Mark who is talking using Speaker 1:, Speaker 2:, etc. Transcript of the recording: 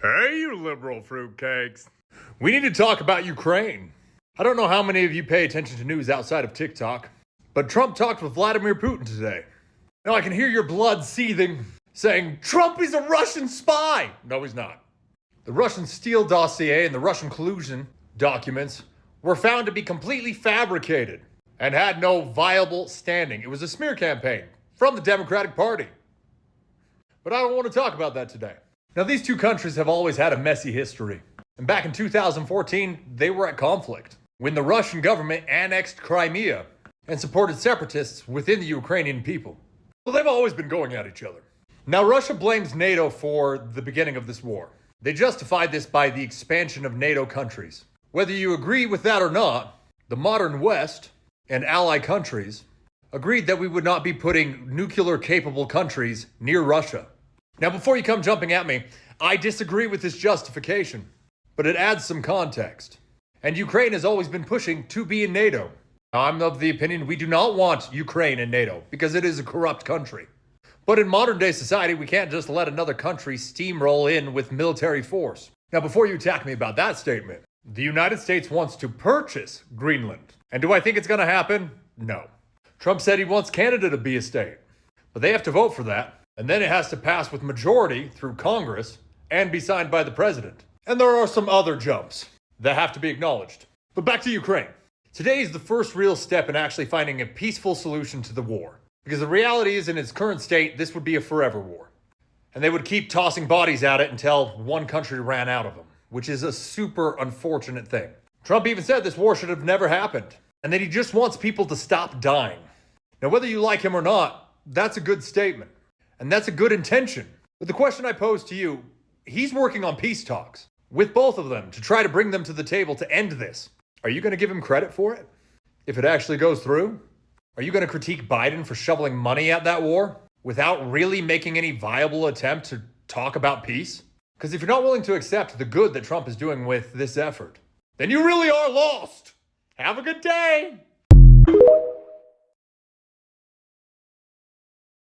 Speaker 1: Hey, you liberal fruitcakes. We need to talk about Ukraine. I don't know how many of you pay attention to news outside of TikTok, but Trump talked with Vladimir Putin today. Now I can hear your blood seething, saying, Trump is a Russian spy! No, he's not. The Russian Steele dossier and the Russian collusion documents were found to be completely fabricated and had no viable standing. It was a smear campaign from the Democratic Party. But I don't want to talk about that today. Now, these two countries have always had a messy history. And back in 2014, they were at conflict when the Russian government annexed Crimea and supported separatists within the Ukrainian people. Well, they've always been going at each other. Now, Russia blames NATO for the beginning of this war. They justified this by the expansion of NATO countries. Whether you agree with that or not, the modern West and ally countries agreed that we would not be putting nuclear-capable countries near Russia. Now, before you come jumping at me, I disagree with this justification, but it adds some context. And Ukraine has always been pushing to be in NATO. Now, I'm of the opinion we do not want Ukraine in NATO because it is a corrupt country. But in modern day society, we can't just let another country steamroll in with military force. Now, before you attack me about that statement, the United States wants to purchase Greenland. And do I think it's going to happen? No. Trump said he wants Canada to be a state, but they have to vote for that. And then it has to pass with majority through Congress and be signed by the president. And there are some other jumps that have to be acknowledged. But back to Ukraine. Today is the first real step in actually finding a peaceful solution to the war. Because the reality is, in its current state, this would be a forever war. And they would keep tossing bodies at it until one country ran out of them, which is a super unfortunate thing. Trump even said this war should have never happened, and that he just wants people to stop dying. Now, whether you like him or not, that's a good statement. And that's a good intention. But the question I pose to you, he's working on peace talks with both of them to try to bring them to the table to end this. Are you going to give him credit for it? If it actually goes through? Are you going to critique Biden for shoveling money at that war without really making any viable attempt to talk about peace? Because if you're not willing to accept the good that Trump is doing with this effort, then you really are lost. Have a good day.